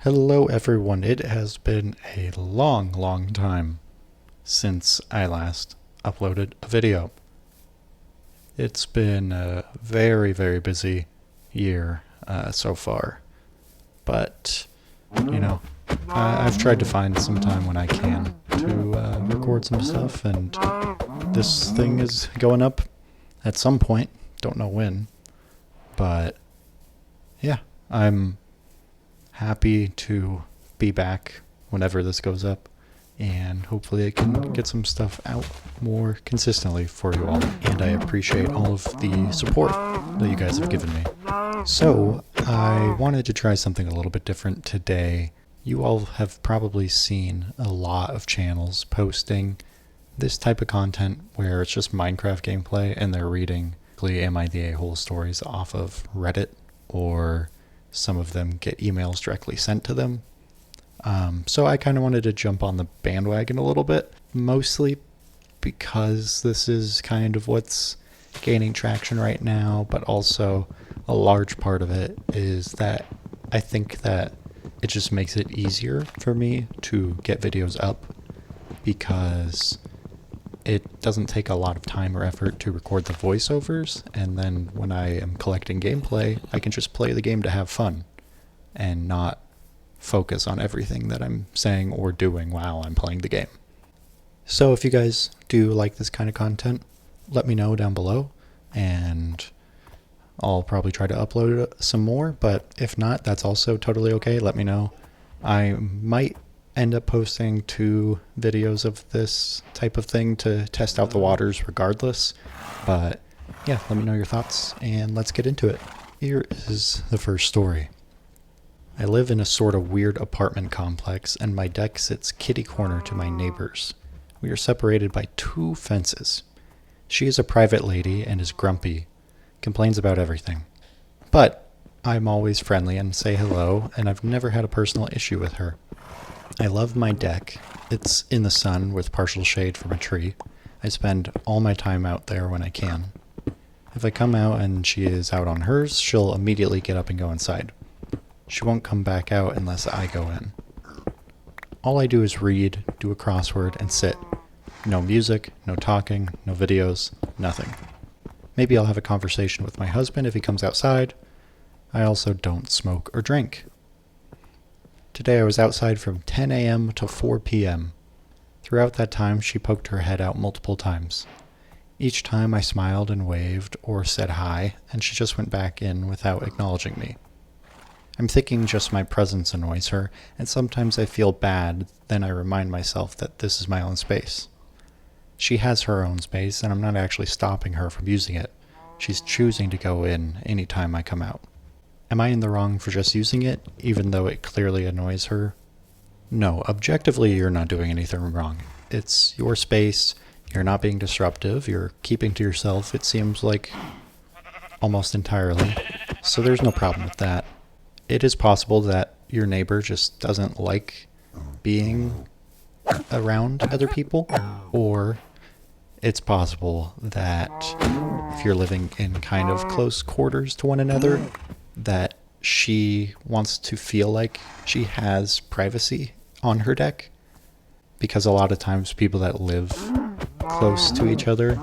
Hello everyone, it has been a long time since I last uploaded a video. It's been a very busy year so far, but I've tried to find some time when I can to record some stuff, and this thing is going up at some point, don't know when, but yeah, I'm happy to be back whenever this goes up, and hopefully I can get some stuff out more consistently for you all, and I appreciate all of the support that you guys have given me. So I wanted to try something a little bit different today. You all have probably seen a lot of channels posting this type of content where it's just Minecraft gameplay and they're reading Am I the A-hole stories off of Reddit, or some of them get emails directly sent to them. So I kind of wanted to jump on the bandwagon a little bit, mostly because this is kind of what's gaining traction right now, but also a large part of it is that I think that it just makes it easier for me to get videos up, because it doesn't take a lot of time or effort to record the voiceovers, and then when I am collecting gameplay, I can just play the game to have fun and not focus on everything that I'm saying or doing while I'm playing the game. So if you guys do like this kind of content, let me know down below, and I'll probably try to upload some more, but if not, that's also totally okay. Let me know. I might end up posting 2 videos of this type of thing to test out the waters regardless, but yeah, let me know your thoughts and let's get into it. Here is the first story. I live in a sort of weird apartment complex, and my deck sits kitty corner to my neighbors. We are separated by 2 fences. She is a private lady and is grumpy, complains about everything. But I'm always friendly and say hello, and I've never had a personal issue with her. I love my deck. It's in the sun with partial shade from a tree. I spend all my time out there when I can. If I come out and she is out on hers, she'll immediately get up and go inside. She won't come back out unless I go in. All I do is read, do a crossword, and sit. No music, no talking, no videos, nothing. Maybe I'll have a conversation with my husband if he comes outside. I also don't smoke or drink. Today I was outside from 10 a.m. to 4 p.m. Throughout that time, she poked her head out multiple times. Each time I smiled and waved or said hi, and she just went back in without acknowledging me. I'm thinking just my presence annoys her, and sometimes I feel bad, then I remind myself that this is my own space. She has her own space, and I'm not actually stopping her from using it. She's choosing to go in any time I come out. Am I in the wrong for just using it, even though it clearly annoys her? No, objectively you're not doing anything wrong. It's your space, you're not being disruptive, you're keeping to yourself, it seems like, almost entirely, so there's no problem with that. It is possible that your neighbor just doesn't like being around other people, or it's possible that if you're living in kind of close quarters to one another, that she wants to feel like she has privacy on her deck, because a lot of times people that live close to each other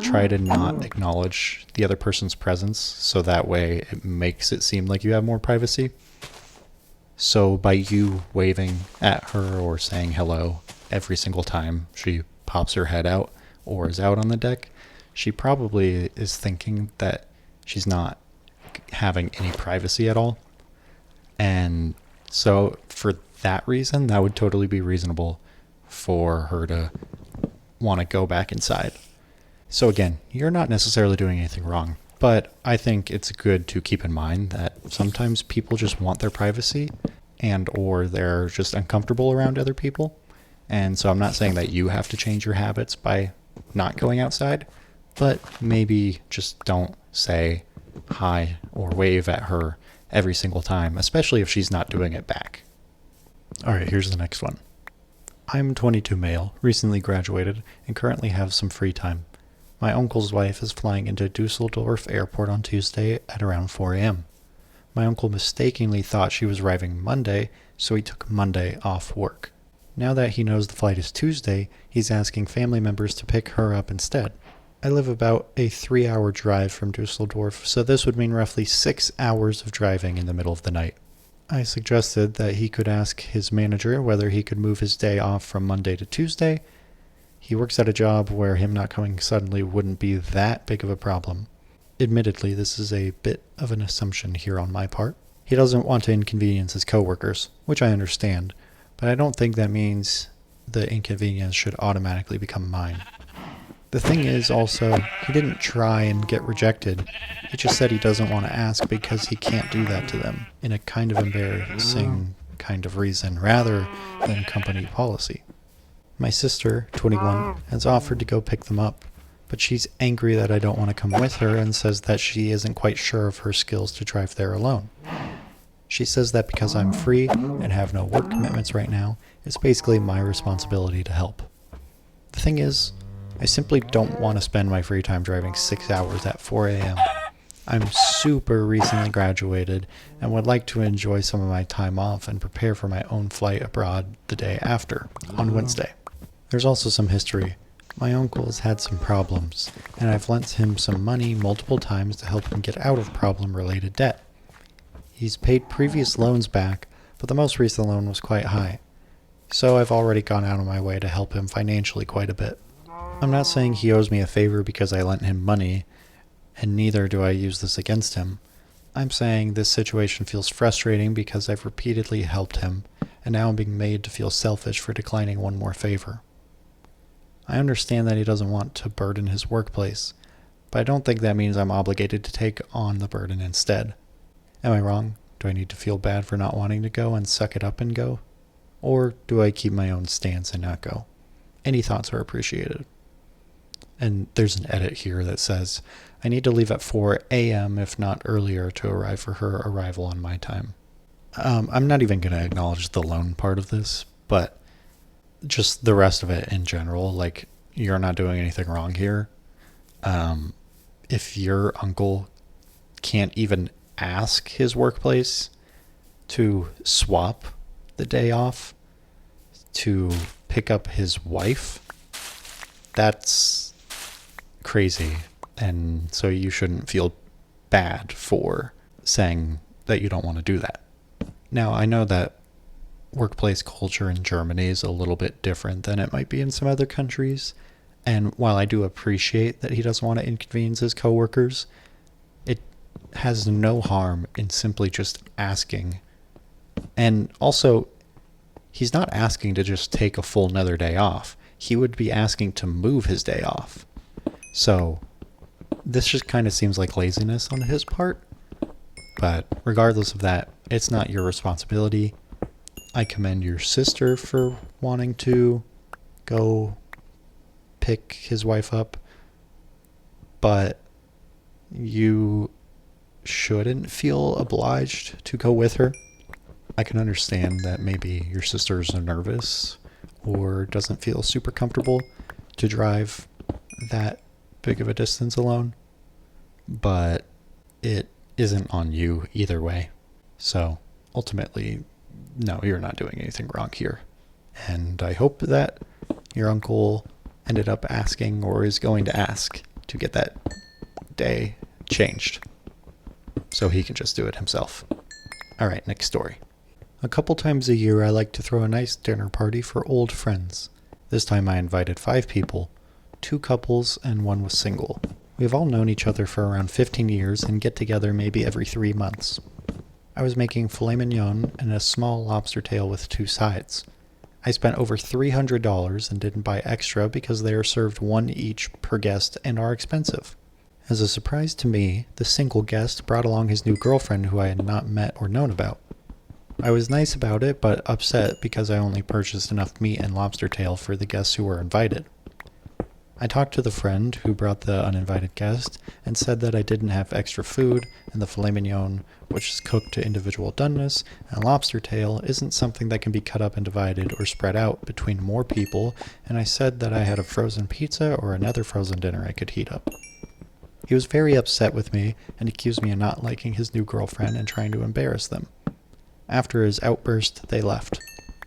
try to not acknowledge the other person's presence, so that way it makes it seem like you have more privacy. So by you waving at her or saying hello every single time she pops her head out or is out on the deck, she probably is thinking that she's not having any privacy at all. And so for that reason, that would totally be reasonable for her to want to go back inside. So again, you're not necessarily doing anything wrong, but I think it's good to keep in mind that sometimes people just want their privacy, and or they're just uncomfortable around other people. And so I'm not saying that you have to change your habits by not going outside, but maybe just don't say hi or wave at her every single time, especially if she's not doing it back. Alright, here's the next one. I'm 22 male, recently graduated, and currently have some free time. My uncle's wife is flying into Dusseldorf Airport on Tuesday at around 4 a.m. My uncle mistakenly thought she was arriving Monday, so he took Monday off work. Now that he knows the flight is Tuesday, he's asking family members to pick her up instead. I live about a 3-hour drive from Dusseldorf, so this would mean roughly 6 hours of driving in the middle of the night. I suggested that he could ask his manager whether he could move his day off from Monday to Tuesday. He works at a job where him not coming suddenly wouldn't be that big of a problem. Admittedly, this is a bit of an assumption here on my part. He doesn't want to inconvenience his coworkers, which I understand, but I don't think that means the inconvenience should automatically become mine. The thing is also, he didn't try and get rejected. He just said he doesn't want to ask because he can't do that to them, in a kind of embarrassing kind of reason, rather than company policy. My sister, 21, has offered to go pick them up, but she's angry that I don't want to come with her and says that she isn't quite sure of her skills to drive there alone. She says that because I'm free and have no work commitments right now, it's basically my responsibility to help. The thing is, I simply don't want to spend my free time driving 6 hours at 4 a.m. I'm super recently graduated and would like to enjoy some of my time off and prepare for my own flight abroad the day after, on Wednesday. There's also some history. My uncle's had some problems, and I've lent him some money multiple times to help him get out of problem-related debt. He's paid previous loans back, but the most recent loan was quite high, so I've already gone out of my way to help him financially quite a bit. I'm not saying he owes me a favor because I lent him money, and neither do I use this against him. I'm saying this situation feels frustrating because I've repeatedly helped him, and now I'm being made to feel selfish for declining one more favor. I understand that he doesn't want to burden his workplace, but I don't think that means I'm obligated to take on the burden instead. Am I wrong? Do I need to feel bad for not wanting to go and suck it up and go? Or do I keep my own stance and not go? Any thoughts are appreciated. And there's an edit here that says, I need to leave at 4 a.m. if not earlier to arrive for her arrival on my time. I'm not even going to acknowledge the loan part of this, but just the rest of it in general, like, you're not doing anything wrong here. If your uncle can't even ask his workplace to swap the day off to pick up his wife, that's crazy, and so you shouldn't feel bad for saying that you don't want to do that. Now, I know that workplace culture in Germany is a little bit different than it might be in some other countries, and while I do appreciate that he doesn't want to inconvenience his coworkers, it has no harm in simply just asking. And also, he's not asking to just take a full another day off. He would be asking to move his day off. So this just kind of seems like laziness on his part, but regardless of that, it's not your responsibility. I commend your sister for wanting to go pick his wife up, but you shouldn't feel obliged to go with her. I can understand that maybe your sister's nervous or doesn't feel super comfortable to drive that big of a distance alone, but it isn't on you either way. So ultimately, no, you're not doing anything wrong here. And I hope that your uncle ended up asking or is going to ask to get that day changed so he can just do it himself. All right, next story. A couple times a year, I like to throw a nice dinner party for old friends. This time I invited 5 people, 2 couples and 1 was single. We've all known each other for around 15 years and get together maybe every 3 months. I was making filet mignon and a small lobster tail with 2 sides. I spent over $300 and didn't buy extra because they are served 1 each per guest and are expensive. As a surprise to me, the single guest brought along his new girlfriend who I had not met or known about. I was nice about it, but upset because I only purchased enough meat and lobster tail for the guests who were invited. I talked to the friend who brought the uninvited guest and said that I didn't have extra food and the filet mignon, which is cooked to individual doneness, and lobster tail isn't something that can be cut up and divided or spread out between more people, and I said that I had a frozen pizza or another frozen dinner I could heat up. He was very upset with me and accused me of not liking his new girlfriend and trying to embarrass them. After his outburst, they left.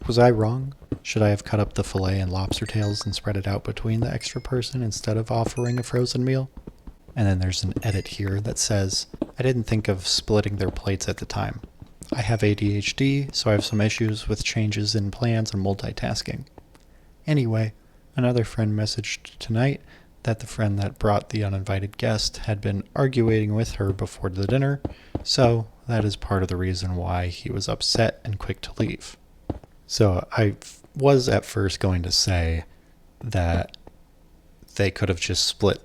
Was I wrong? Should I have cut up the fillet and lobster tails and spread it out between the extra person instead of offering a frozen meal? And then there's an edit here that says, I didn't think of splitting their plates at the time. I have ADHD, so I have some issues with changes in plans and multitasking. Anyway, another friend messaged tonight that the friend that brought the uninvited guest had been arguing with her before the dinner, so that is part of the reason why he was upset and quick to leave. So I was at first going to say that they could have just split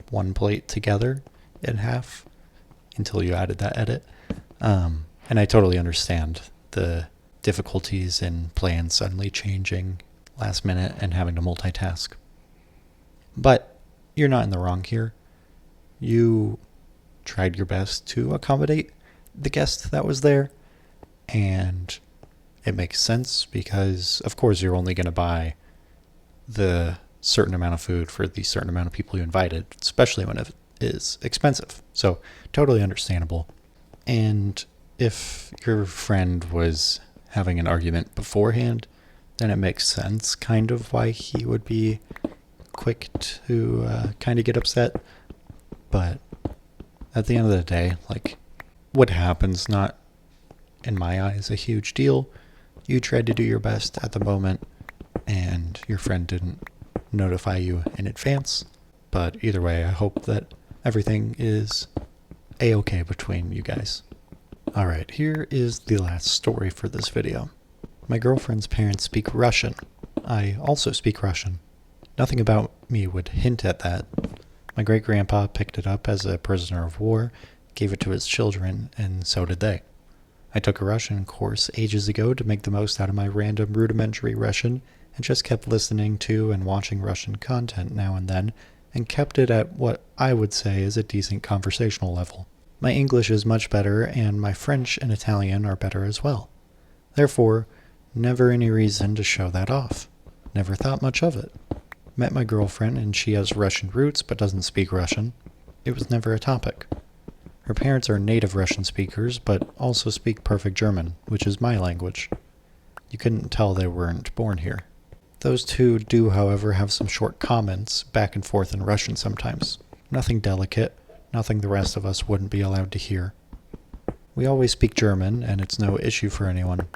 one plate together in half until you added that edit. And I totally understand the difficulties in plans suddenly changing last minute and having to multitask. But you're not in the wrong here. You tried your best to accommodate the guest that was there, and it makes sense because, of course, you're only going to buy the certain amount of food for the certain amount of people you invited, especially when it is expensive. So, totally understandable. And if your friend was having an argument beforehand, then it makes sense kind of why he would be quick to kind of get upset. But at the end of the day, like, what happens, not in my eyes a huge deal. You tried to do your best at the moment, and your friend didn't notify you in advance. But either way, I hope that everything is a-okay between you guys. Alright, here is the last story for this video. My girlfriend's parents speak Russian. I also speak Russian. Nothing about me would hint at that. My great-grandpa picked it up as a prisoner of war, gave it to his children, and so did they. I took a Russian course ages ago to make the most out of my random rudimentary Russian, and just kept listening to and watching Russian content now and then, and kept it at what I would say is a decent conversational level. My English is much better, and my French and Italian are better as well. Therefore, never any reason to show that off. Never thought much of it. Met my girlfriend, and she has Russian roots but doesn't speak Russian. It was never a topic. Her parents are native Russian speakers, but also speak perfect German, which is my language. You couldn't tell they weren't born here. Those two do, however, have some short comments back and forth in Russian sometimes. Nothing delicate, nothing the rest of us wouldn't be allowed to hear. We always speak German, and it's no issue for anyone.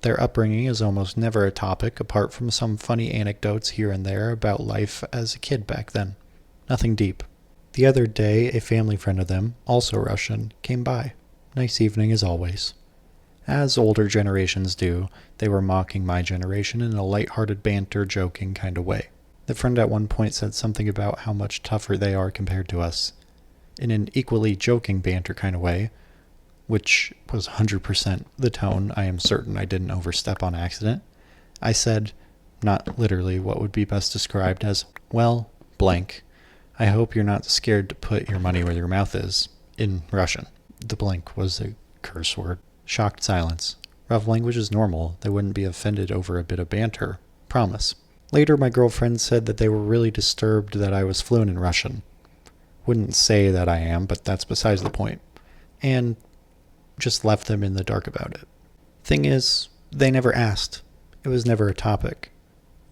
Their upbringing is almost never a topic, apart from some funny anecdotes here and there about life as a kid back then. Nothing deep. The other day, a family friend of them, also Russian, came by. Nice evening as always. As older generations do, they were mocking my generation in a light-hearted banter, joking kind of way. The friend at one point said something about how much tougher they are compared to us, in an equally joking banter kind of way, which was 100% the tone. I am certain I didn't overstep on accident. I said, not literally what would be best described as, well, blank. I hope you're not scared to put your money where your mouth is, in Russian. The blank was a curse word. Shocked silence. Rough language is normal. They wouldn't be offended over a bit of banter. Promise. Later, my girlfriend said that they were really disturbed that I was fluent in Russian. Wouldn't say that I am, but that's besides the point. And just left them in the dark about it. Thing is, they never asked. It was never a topic.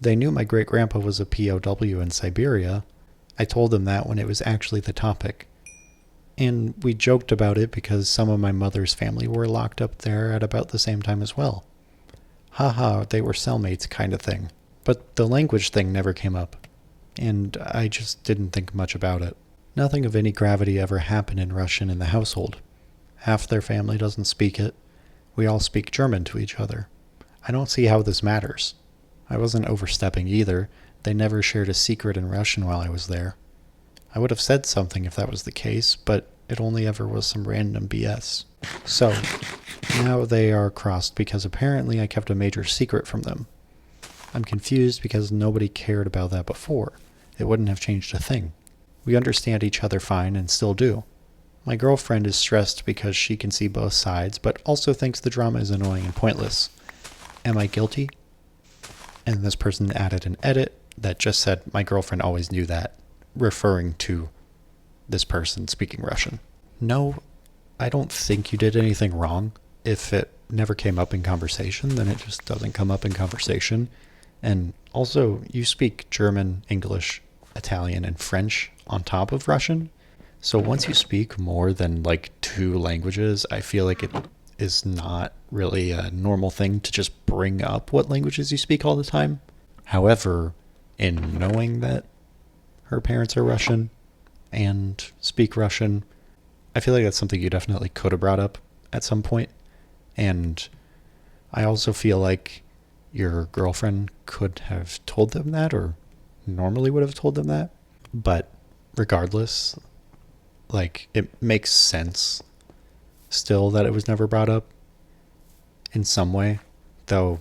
They knew my great-grandpa was a POW in Siberia. I told them that when it was actually the topic. And we joked about it because some of my mother's family were locked up there at about the same time as well. Haha, they were cellmates kind of thing. But the language thing never came up. And I just didn't think much about it. Nothing of any gravity ever happened in Russian in the household. Half their family doesn't speak it. We all speak German to each other. I don't see how this matters. I wasn't overstepping either. They never shared a secret in Russian while I was there. I would have said something if that was the case, but it only ever was some random BS. So, now they are crossed because apparently I kept a major secret from them. I'm confused because nobody cared about that before. It wouldn't have changed a thing. We understand each other fine and still do. My girlfriend is stressed because she can see both sides, but also thinks the drama is annoying and pointless. Am I guilty? And this person added an edit that just said, my girlfriend always knew that, referring to this person speaking Russian. No, I don't think you did anything wrong. If it never came up in conversation, then it just doesn't come up in conversation. And also, you speak German, English, Italian, and French on top of Russian. So once you speak more than like 2 languages, I feel like it is not really a normal thing to just bring up what languages you speak all the time. However, in knowing that her parents are Russian and speak Russian, I feel like that's something you definitely could have brought up at some point. And I also feel like your girlfriend could have told them that, or normally would have told them that. But regardless, like, it makes sense still that it was never brought up in some way. Though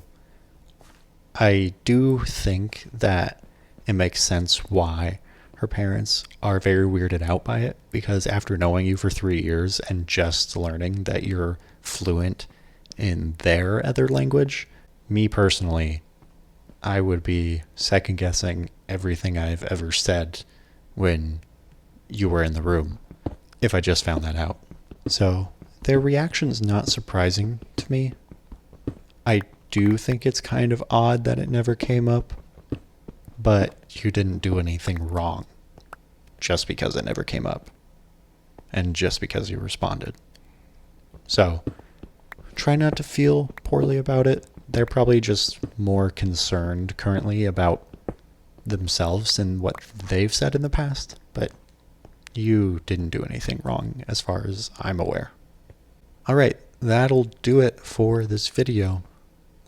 I do think that it makes sense why her parents are very weirded out by it, because after knowing you for 3 years and just learning that you're fluent in their other language, me personally, I would be second guessing everything I've ever said when you were in the room if I just found that out. So their reaction's not surprising to me. I do think it's kind of odd that it never came up, but you didn't do anything wrong just because it never came up and just because you responded. So try not to feel poorly about it. They're probably just more concerned currently about themselves and what they've said in the past, but you didn't do anything wrong as far as I'm aware. Alright, that'll do it for this video.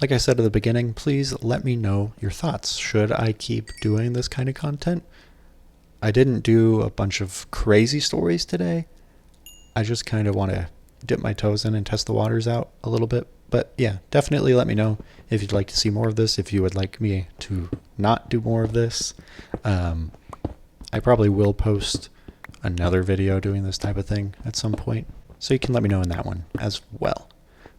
Like I said at the beginning, please let me know your thoughts. Should I keep doing this kind of content? I didn't do a bunch of crazy stories today. I just kind of want to dip my toes in and test the waters out a little bit. But yeah, definitely let me know if you'd like to see more of this, if you would like me to not do more of this. I probably will post another video doing this type of thing at some point, so you can let me know in that one as well.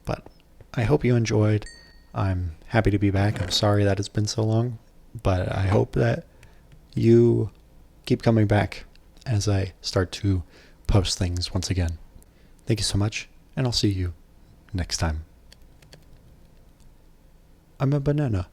But I hope you enjoyed. I'm happy to be back. I'm sorry that it's been so long, but I hope that you keep coming back as I start to post things once again. Thank you so much, and I'll see you next time. I'm a banana.